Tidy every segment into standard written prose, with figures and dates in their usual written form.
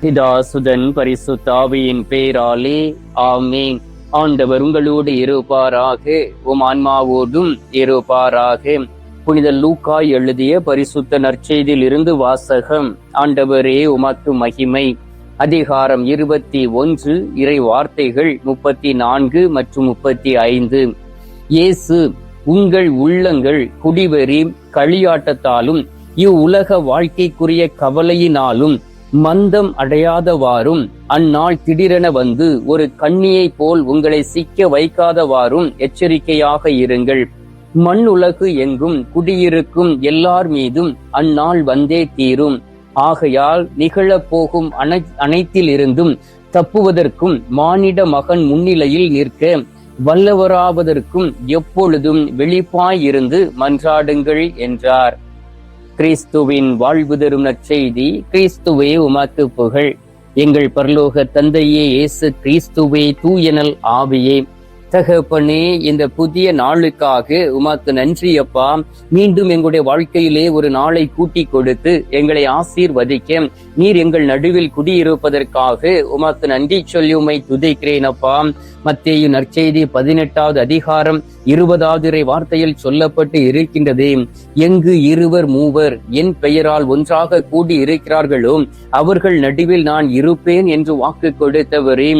பிதாசுதன் பரிசுத்த ஆவியின் பேராலே ஆமென். ஆண்டவர் உங்களோடு இருப்பாராக, உம் ஆன்மாவோடும் இருப்பாராக. புனித லூக்கா எழுதிய பரிசுத்த நற்செய்தியில் இருந்து வாசகம். ஆண்டவரே உமக்கு மகிமை. அதிகாரம் 21, இறை வார்த்தைகள் 34 மற்றும் 35. இயேசு, உங்கள் உள்ளங்கள் குடிவெறி களியாட்டத்தாலும் இவ்வுலக வாழ்க்கைக்குரிய கவலையினாலும் மந்தம் அடையாதவாறும், அந்நாள் திடீரென வந்து ஒரு கண்ணியை போல் உங்களை சிக்க வைக்காதவாறும் எச்சரிக்கையாக இருங்கள். மண் உலகு எங்கும் குடியிருக்கும் எல்லார் மீதும் அந்நாள் வந்தே தீரும். ஆகையால் நிகழப்போகும் அனைத்திலிருந்தும் தப்புவதற்கும் மானிட மகன் முன்னிலையில் நிற்க வல்லவராவதற்கும் எப்பொழுதும் வெளிப்பாயிருந்து மன்றாடுங்கள் என்றார். கிறிஸ்துவின் வாழ்வு தரும் நற்செய்தி. கிறிஸ்துவே உமக்கு புகழ். எங்கள் பரலோக தந்தையே, இயேசு கிறிஸ்துவே, தூயனல் ஆவியே, தகப்பனே, இந்த புதிய நாளுக்காக உமக்கு நன்றி அப்பா. மீண்டும் எங்களுடைய வாழ்க்கையிலே ஒரு நாளை கூட்டி கொடுத்து எங்களை ஆசீர்வதிக்க நீர் எங்கள் நடுவில் குடியிருப்பதற்காக உமக்கு நன்றி சொல்லி உம்மை துதிக்கிறேன் அப்பா. மத்தேயு நற்செய்தி 18வது அதிகாரம் 20வது வார்த்தையில் சொல்லப்பட்டு இருக்கின்றதே, எங்கு இருவர் மூவர் என் பெயரால் ஒன்றாக கூடி இருக்கிறார்களோ அவர்கள் நடுவில் நான் இருப்பேன் என்று வாக்கு கொடுத்தவரே,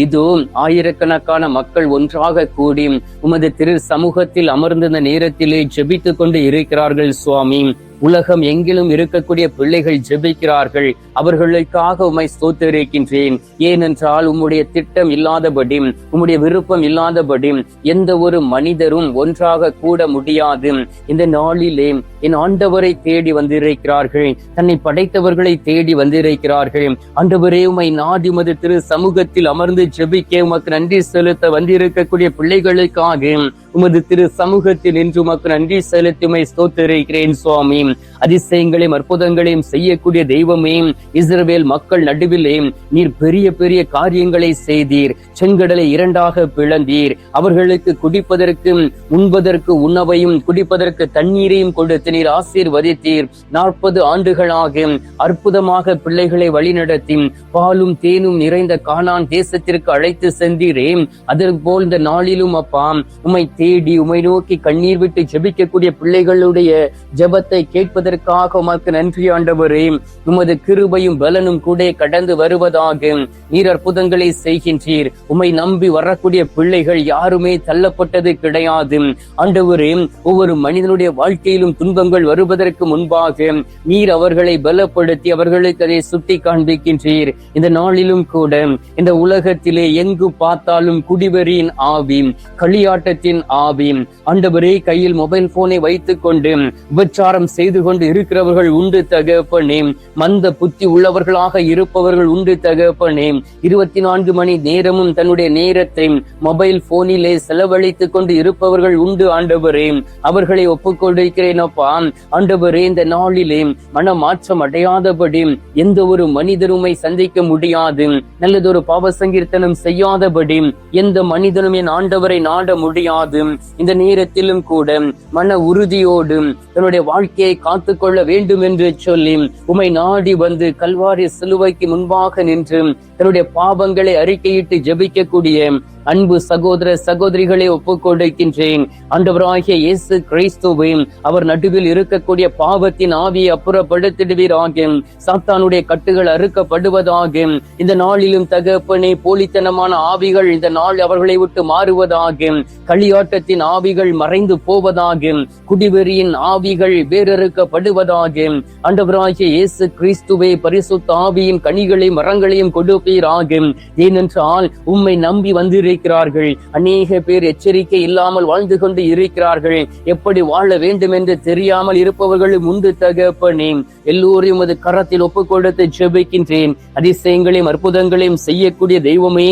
இதோ ஆயிரக்கணக்கான மக்கள் ஒன்றாக கூடி உமது திரு சமூகத்தில் அமர்ந்த நேரத்திலே ஜெபித்துக் கொண்டு இருக்கிறார்கள் சுவாமி. உலகம் எங்கிலும் இருக்கக்கூடிய பிள்ளைகள் ஜெபிக்கிறார்கள். அவர்களுக்காக உம்மை ஸ்தோத்திரிக்கின்றேன். ஏனென்றால் உம்முடைய திட்டம் இல்லாதபடி, உம்முடைய விருப்பம் இல்லாதபடி எந்த ஒரு மனிதரும் ஒன்றாக கூட முடியாது. இந்த நாளிலே என் ஆண்டவரை தேடி வந்திருக்கிறார்கள், தன்னை படைத்தவர்களை தேடி வந்திருக்கிறார்கள். ஆண்டவரே, உம்மை நாடி உமது திரு சமூகத்தில் அமர்ந்து ஜெபிக்க உமக்கு நன்றி செலுத்த வந்திருக்கக்கூடிய பிள்ளைகளுக்காக உமது திரு சமூகத்தில் நின்று உமக்கு நன்றி செலுத்தி உம்மை ஸ்தோத்திரிக்கிறேன் சுவாமி. அதிசயங்களையும் அற்புதங்களையும் செய்யக்கூடிய தெய்வமே, இஸ்ரவேல் மக்கள் நடுவிலே நீர் பெரிய பெரிய காரியங்களை செய்தீர். செங்கடலை இரண்டாக பிளந்தீர். அவர்களுக்கு குடிப்பதற்கு உண்பதற்கு உணவையும் குடிப்பதற்கு தண்ணீரையும் கொடுத்து நீர் ஆசீர்வதித்தீர். 40 ஆண்டுகளாக அற்புதமாக பிள்ளைகளை வழிநடத்தி பாலும் தேனும் நிறைந்த கானான் தேசத்திற்கு அழைத்து சென்றீரே. அதேபோல் இந்த நாளிலும் அப்பா, உம்மை தேடி உம்மை நோக்கி கண்ணீர் விட்டு ஜெபிக்கக்கூடிய பிள்ளைகளுடைய ஜெபத்தை கேட்பதற்காக உமக்கு நன்றி ஆண்டவரே. உமது கிருபையும் பலனும் கூட கடந்து வருவதாக நீர் அற்புதங்களை செய்கின்றீர். உம்மை நம்பி வரக்கூடிய பிள்ளைகள் யாருமே தள்ளப்பட்டது கிடையாது ஆண்டவரே. ஒவ்வொரு மனிதனுடைய வாழ்க்கையிலும் துன்பங்கள் வருவதற்கு முன்பாக நீர் அவர்களை பலப்படுத்தி அவர்களுக்கு அதை சுட்டி காண்பிக்கின்றீர். இந்த நாளிலும் கூட இந்த உலகத்திலே எங்கு பார்த்தாலும் குடிவெறியின் ஆவி, களியாட்டத்தின் ஆவி ஆண்டவரே, கையில் மொபைல் போனை வைத்துக் கொண்டு உபச்சாரம் செய்து கொண்டு இருக்கிறவர்கள் உண்டு தகப்பனே. மந்த புத்தி உள்ளவர்களாக இருப்பவர்கள் உண்டு தகப்பனே. 24 மணி நேரமும் தன்னுடைய நேரத்தை மொபைல் போனிலே செலவழித்துக் கொண்டு இருப்பவர்கள் உண்டு ஆண்டவரே. அவர்களை ஒப்புக்கொண்டிருக்கிறேன் அப்பா. ஆண்டவரே, இந்த நாளிலே மனமாற்றம் அடையாதபடி எந்த ஒரு மனிதருமை சந்திக்க முடியாது. நல்லதொரு பாவ சங்கீர்த்தனம் செய்யாதபடி எந்த மனிதனும் என் ஆண்டவரை நாட முடியாது. இந்த நேரத்திலும் கூட மன உறுதியோடு தன்னுடைய வாழ்க்கையை காத்துக்கொள்ள வேண்டும் என்று சொல்லி உம்மை நாடி வந்து கல்வாரி சிலுவைக்கு முன்பாக நின்று தன்னுடைய பாவங்களை அறிக்கையிட்டு ஜெபிக்கக்கூடிய அன்பு சகோதர சகோதரிகளை ஒப்புக்கொண்டிருக்கின்றேன். ஆண்டவராகிய இயேசு கிறிஸ்துவை அவர் நடுவில் இருக்கக்கூடிய பாவத்தின் ஆவியை அப்புறப்படுத்திடுவீராக. சாத்தானுடைய கட்டுகள் அறுக்கப்படுவதாக. இந்த நாளிலும் தகப்பனே, போலித்தனமான ஆவிகள் இந்த நாள் அவர்களை விட்டு மாறுவதாக. களியாட்டத்தின் ஆவிகள் மறைந்து போவதாக. குடிவெறியின் ஆவிகள் வேறறுக்கப்படுவதாக. ஆண்டவராகிய இயேசு கிறிஸ்துவை பரிசுத்த ஆவியின் கனிகளை மரங்களையும் கொடுப்பீராக. ஏனென்றால் உம்மை நம்பி வந்திருக்கிறார்கள். அநேக பேர் எச்சரிக்கை இல்லாமல் வாழ்ந்து கொண்டு இருக்கிறார்கள். எப்படி வாழ வேண்டும் என்று தெரியாமல் இருப்பவர்களும் உண்டு தகப்பனே. எல்லோரையும் அது கரத்தில் ஒப்புக் கொடுத்து ஜெபிக்கின்றேன். அதிசயங்களையும் அற்புதங்களையும் செய்யக்கூடிய தெய்வமே,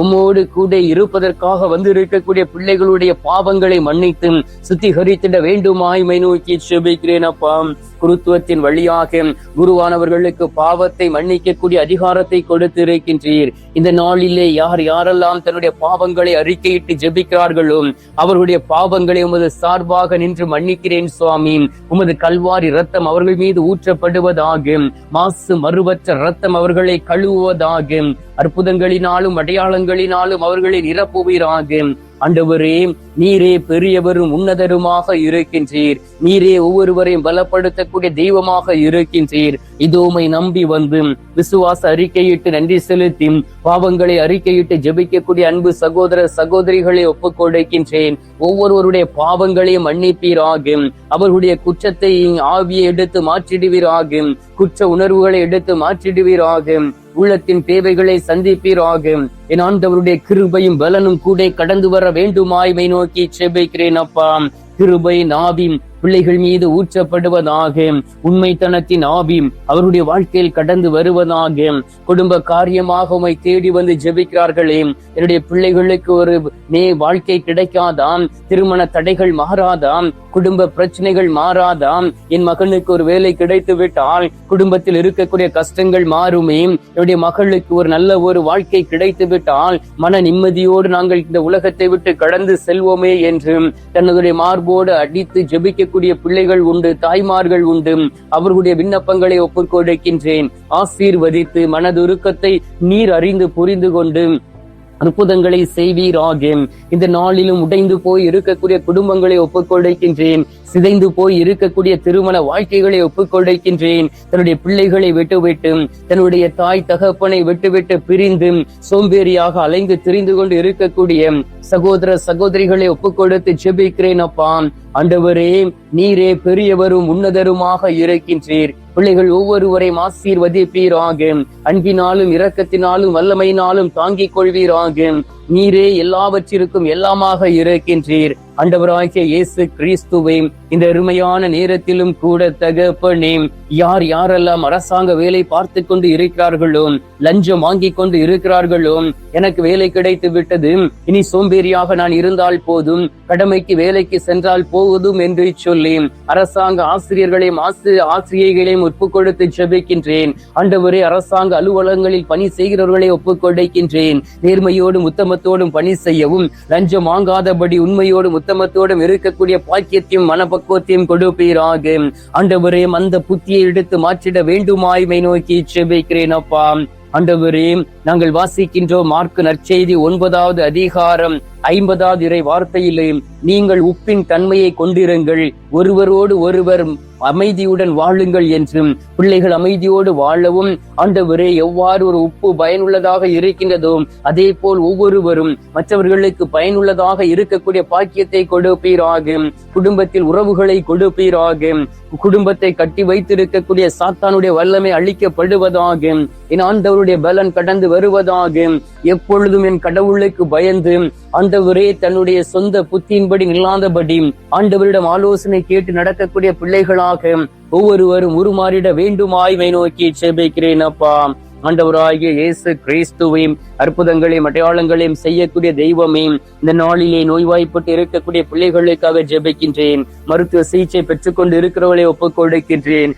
உம்மோடு கூட இருப்பதற்காக வந்திருக்கக்கூடிய பிள்ளைகளுடைய பாவங்களை மன்னித்து சுத்திகரித்திட வேண்டுமாய் நோக்கி ஜெபிக்கிறேன் அப்பா. அப்பா. குருத்துவத்தின் வழியாக குருவானவர்களுக்கு பாவத்தை மன்னிக்கக்கூடிய அதிகாரத்தை கொடுத்திருக்கின்றீர். இந்த நாளிலே யார் யாரெல்லாம் தன்னுடைய பாவங்களை அறிக்கையிட்டு ஜெபிக்கிறார்களோ அவர்களுடைய பாவங்களை உமது சார்பாக நின்று மன்னிக்கிறேன் சுவாமி. உமது கல்வாரி ரத்தம் அவர்கள் மீது ஊற்றப்படுவதாக, மாசு மறுவற்ற ரத்தம் அவர்களை கழுவுவதாக, அற்புதங்களினாலும் அடையாளங்களினாலும் அவர்களை நிரப்புவீராக. ஆண்டவரே, நீரே பெரியவரும் உன்னதருமாக இருக்கின்றீர். நீரே ஒவ்வொருவரையும் பலப்படுத்தக்கூடிய தெய்வமாக இருக்கின்றீர். இதோமை நம்பி வந்து விசுவாச அறிக்கையிட்டு நன்றி செலுத்தி பாவங்களை அறிக்கையிட்டு ஜெபிக்கக்கூடிய அன்பு சகோதர சகோதரிகளை ஒப்புக் கொடுக்கின்றேன். ஒவ்வொருவருடைய பாவங்களையும் மன்னிப்பீராக. அவர்களுடைய குற்றத்தை ஆவியை எடுத்து மாற்றிடுவீராக. குற்ற உணர்வுகளை எடுத்து மாற்றிடுவீராக. உள்ளத்தின் தேவைகளை சந்திப்பீராக. என் ஆண்டவருடைய கிருபையும் பலனும் கூட கடந்து வர வேண்டுமாய்மை நோக்கி செபிக்கிறேன் அப்பா. கிருபையின் ஆவி பிள்ளைகள் மீது ஊற்றப்படுவதாக. உண்மைத்தனத்தின் ஆவி அவருடைய வாழ்க்கையில் கடந்து வருவதாக. குடும்ப காரியமாக உம்மை தேடி வந்து ஜெபிக்கிறார்களே, என்னுடைய பிள்ளைகளுக்கு ஒரு வாழ்க்கை கிடைக்காதாம், திருமண தடைகள் மாறாதாம், குடும்ப பிரச்சனைகள் மாறாதாம், என் மகனுக்கு ஒரு வேலை கிடைத்து விட்டால் குடும்பத்தில் இருக்கக்கூடிய கஷ்டங்கள் மாறுமே, என்னுடைய மகளுக்கு ஒரு நல்ல ஒரு வாழ்க்கை கிடைத்து விட்டால் மன நிம்மதியோடு நாங்கள் இந்த உலகத்தை விட்டு கடந்து செல்வோமே என்று தன்னுடைய மார்போடு அடித்து ஜெபிக்க பிள்ளைகள் உண்டு, தாய்மார்கள் உண்டு. அவர்களுடைய விண்ணப்பங்களை ஒப்புக் கொடுக்கின்றேன். ஆசீர்வதித்து மனதுருக்கத்தை நீர் அறிந்து புரிந்து கொண்டு அற்புதங்களை செய்வீராக. இந்த நாளிலும் உடைந்து போய் இருக்கக்கூடிய குடும்பங்களை ஒப்புக் கொடுக்கின்றேன். சிதைந்து போய் இருக்கக்கூடிய திருமண வாழ்க்கைகளை ஒப்புக் கொடுக்கின்றேன். தன்னுடைய பிள்ளைகளை விட்டுவிட்டு, தன்னுடைய தாய் தகப்பனை விட்டுவிட்டு பிரிந்து சோம்பேறியாக அலைந்து திரிந்து கொண்டு இருக்கக்கூடிய சகோதர சகோதரிகளை ஒப்புக் கொடுத்து ஜெபிக்கிறேன் அப்பா. ஆண்டவரே, நீரே பெரியவரும் உன்னதருமாக இருக்கின்றீர். பிள்ளைகள் ஒவ்வொருவரையும் ஆசீர்வதிப்பீராக. அன்பினாலும் இரக்கத்தினாலும் வல்லமையினாலும் தாங்கிக் கொள்வீராக. நீரே எல்லாவற்றிற்கும் எல்லாமாக இருக்கின்றீர். ஆண்டவராகிய இயேசு கிறிஸ்துவே, இந்த அருமையான நேரத்திலும் கூட தகப்பனே, யார் யாரெல்லாம் அரசாங்க வேலை பார்த்து கொண்டு இருக்கிறார்களோ, லஞ்சம் வாங்கி கொண்டு இருக்கிறார்களோ, எனக்கு வேலை கிடைத்து விட்டது, இனி சோம்பேறியாக நான் இருந்தால் போதும், கடமைக்கு வேலைக்கு சென்றால் போதும் என்று சொல்லி அரசாங்க ஆசிரியர்களையும் ஆசிரியர்களையும் ஒப்புக் கொடுத்து ஜெபிக்கின்றேன். ஆண்டவரே, அரசாங்க அலுவலகங்களில் பணி செய்கிறவர்களை ஒப்புக் கொடுக்கின்றேன். நேர்மையோடும் உத்தமத்தோடும் பணி செய்யவும், லஞ்சம் வாங்காதபடி உண்மையோடும் உத்தமத்தோடும் இருக்கக்கூடிய பாக்கியத்தையும் மனப்பக்குவத்தையும் கொடுப்பீராக. ஆண்டவரே, அந்த புத்தியை எடுத்து மாற்றிட வேண்டுமாய்மை நோக்கி ஜெபிக்கிறேன் அப்பா. ஆண்டவரே, நாங்கள் வாசிக்கின்றோம் மார்க்கு நற்செய்தி 9வது அதிகாரம் 50வது இறை வார்த்தையிலே, நீங்கள் உப்பின் தன்மையை கொண்டிருங்கள், ஒருவரோடு ஒருவர் அமைதியுடன் வாழுங்கள் என்றும், பிள்ளைகள் அமைதியோடு வாழவும் ஆண்டவரே எவ்வாறு ஒரு உப்பு பயனுள்ளதாக இருக்கின்றதோ அதே போல் ஒவ்வொருவரும் மற்றவர்களுக்கு பயனுள்ளதாக இருக்கக்கூடிய பாக்கியத்தை கொடுப்பீராக. குடும்பத்தில் உறவுகளை கொடுப்பீராக. குடும்பத்தை கட்டி வைத்திருக்கக்கூடிய சாத்தானுடைய வல்லமை அழிக்கப்படுவதாக. என் ஆண்டவருடைய பலன் கடந்து வருவதாக. எப்பொழுதும் என் கடவுளுக்கு பயந்து ஆண்டவரே தன்னுடைய சொந்த புத்தியின்படி நில்லாதபடி ஆண்டவரிடம் ஆலோசனை கேட்டு நடக்கக்கூடிய பிள்ளைகளாக ஒவ்வொருவரும் உருமாறிட வேண்டுமாய்மை நோக்கி ஜெபிக்கிறேன் அப்பா. ஆண்டவராகிய இயேசு கிறிஸ்துவையும் அற்புதங்களையும் அடையாளங்களையும் செய்யக்கூடிய தெய்வமே, இந்த நாளிலே நோய்வாய்ப்பட்டு இருக்கக்கூடிய பிள்ளைகளுக்காக ஜெபிக்கின்றேன். மருத்துவ சிகிச்சை பெற்றுக்கொண்டு இருக்கிறவர்களை ஒப்புக் கொடுக்கின்றேன்.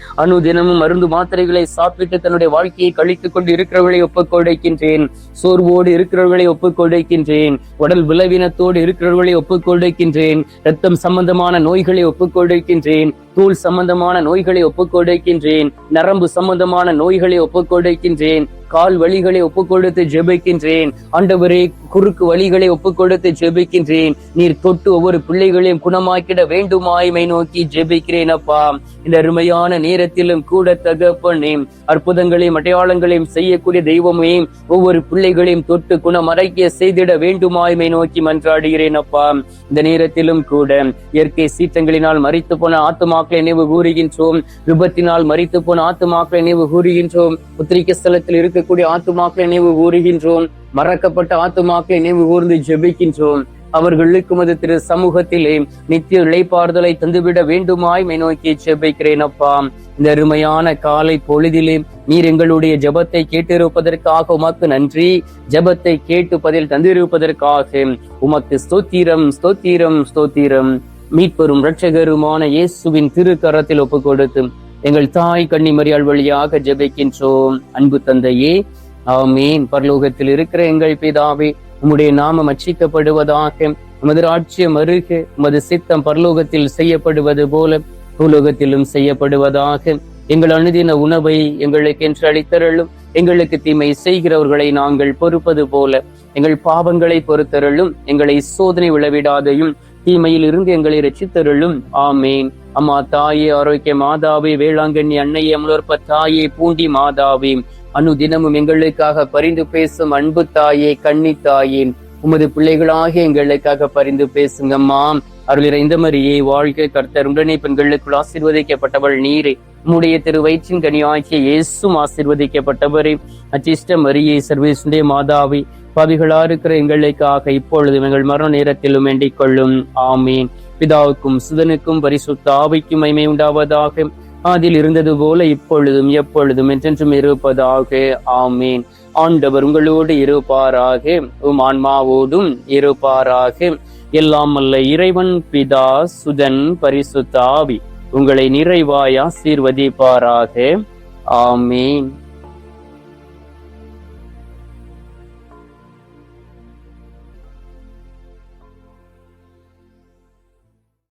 தினமும் மருந்து மாத்திரைகளை சாப்பிட்டு தன்னுடைய வாழ்க்கையை கழித்துக் கொண்டு இருக்கிறவர்களை ஒப்புக் கொடுக்கின்றேன். சோர்வோடு இருக்கிறவர்களை ஒப்புக் கொடுக்கின்றேன். உடல் விளைவினத்தோடு இருக்கிறவர்களை ஒப்புக் கொடுக்கின்றேன். ரத்தம் சம்பந்தமான நோய்களை ஒப்புக் கொடுக்கின்றேன். தூள் சம்பந்தமான நோய்களை ஒப்புக் கொடுக்கின்றேன். நரம்பு சம்பந்தமான நோய்களை ஒப்புக் கொடுக்கின்றேன். கால் வலிகளை ஒப்புக் கொடுத்து ஜெபிக்கின்றேன். ஆண்டவரே, குறுக்கு வலிகளை ஒப்புக் கொடுத்து ஜெபிக்கின்றேன். நீர் தொட்டு ஒவ்வொரு பிள்ளைகளையும் குணமாக்கிட வேண்டுமாய்மை நோக்கி ஜெபிக்கிறேன் அப்பா. இந்த அருமையான நேரத்திலும் கூட தகப்பனே, அற்புதங்களையும் அடையாளங்களையும் செய்யக்கூடிய தெய்வமே, ஒவ்வொரு பிள்ளைகளையும் தொட்டு குணமறைக்க செய்திட வேண்டுமாய்மை நோக்கி மன்றாடுகிறேன் அப்பா. இந்த நேரத்திலும் கூட இயற்கை சீற்றங்களினால் மரித்து போன ஆத்துமாக்களை நினைவு கூறுகின்றோம். விபத்தினால் மரித்து போன ஆத்துமாக்களை நினைவு கூறுகின்றோம். உத்திரிக்க ஸ்தலத்தில் இருக்கக்கூடிய ஆத்துமாக்களை நினைவு கூறுகின்றோம். மறக்கப்பட்ட ஆத்துமாக்களை நினைவு கூர்ந்து ஜெபிக்கின்றோம். அவர்களுக்கு மது திரு சமூகத்திலே நித்திய இளைப்பாறுதலை தந்துவிட வேண்டுமாய் நோக்கி ஜெபிக்கிறேன் அப்பா. இந்த அருமையான காலை பொழுதிலே நீர் எங்களுடைய ஜெபத்தை கேட்டிருப்பதற்காக உமக்கு நன்றி. ஜெபத்தை கேட்டு பதில் தந்திருப்பதற்காக உமக்கு ஸ்தோத்திரம், ஸ்தோத்திரம், ஸ்தோத்திரம். மீட்பெரும் இரட்சகருமான இயேசுவின் திருக்கரத்தில் ஒப்பு கொடுத்து எங்கள் தாய் கன்னிமரியாள் வழியாக ஜெபிக்கின்றோம். அன்பு தந்தையே, ஆமீன். பரலோகத்தில் இருக்கிற எங்கள் பிதாவே, உம்முடைய நாமம் அர்ச்சிக்கப்படுவதாக, உமது ராஜ்யம் வருக, உமது சித்தம் பரலோகத்தில் செய்யப்படுவது போல பூலோகத்திலும் செய்யப்படுவதாக. எங்கள் அனுதின உணவை எங்களுக்கு என்று அளித்தருளும். எங்களுக்கு தீமை செய்கிறவர்களை நாங்கள் பொறுப்பது போல எங்கள் பாவங்களை பொறுத்தருளும். எங்களை சோதனை விழவிடாதையும் தீமையில் இருந்து எங்களை ரட்சித்தருளும். ஆமேன். அம்மா தாயே, ஆரோக்கிய மாதாவே, வேளாங்கண்ணி அன்னையே, அமலோற்ப தாயே, பூண்டி மாதாவே, அனுதினமும் எங்களுக்காக பரிந்து பேசும் அன்பு தாயே, கன்னி தாயே, உமது பிள்ளைகளாக எங்களுக்காக பரிந்து பேசுங்கம்மா. அருள் நிறைந்த மரியே வாழ்க, கர்த்தர் உடனே பெண்களுக்குள் ஆசீர்வதிக்கப்பட்டவள் நீரே, உம்முடைய திரு வயிற்றின் கனியாகிய இயேசுவும் ஆசீர்வதிக்கப்பட்டவரே. அச்சிஷ்ட மரியே, சர்வேசுடைய மாதாவே, பாவிகளா இருக்கிற எங்களுக்காக இப்பொழுதும் எங்கள் மரண நேரத்திலும் வேண்டிக் கொள்ளும். ஆமீன். பிதாவுக்கும் சுதனுக்கும் பரிசுத்த ஆவிக்கும் மகிமை உண்டாவதாக. அதில் இருந்தது போல இப்பொழுதும் எப்பொழுதும் என்றென்றும் இருப்பதாக. ஆமீன். ஆண்டவர் உங்களோடு இருப்பாராக, உம் ஆன்மாவோடும் இருப்பாராக. எல்லாம் அல்ல இறைவன் பிதா, சுதன், பரிசுத்த ஆவி உங்களை நிறைவாய் ஆசீர்வதிப்பாராக. ஆமீன்.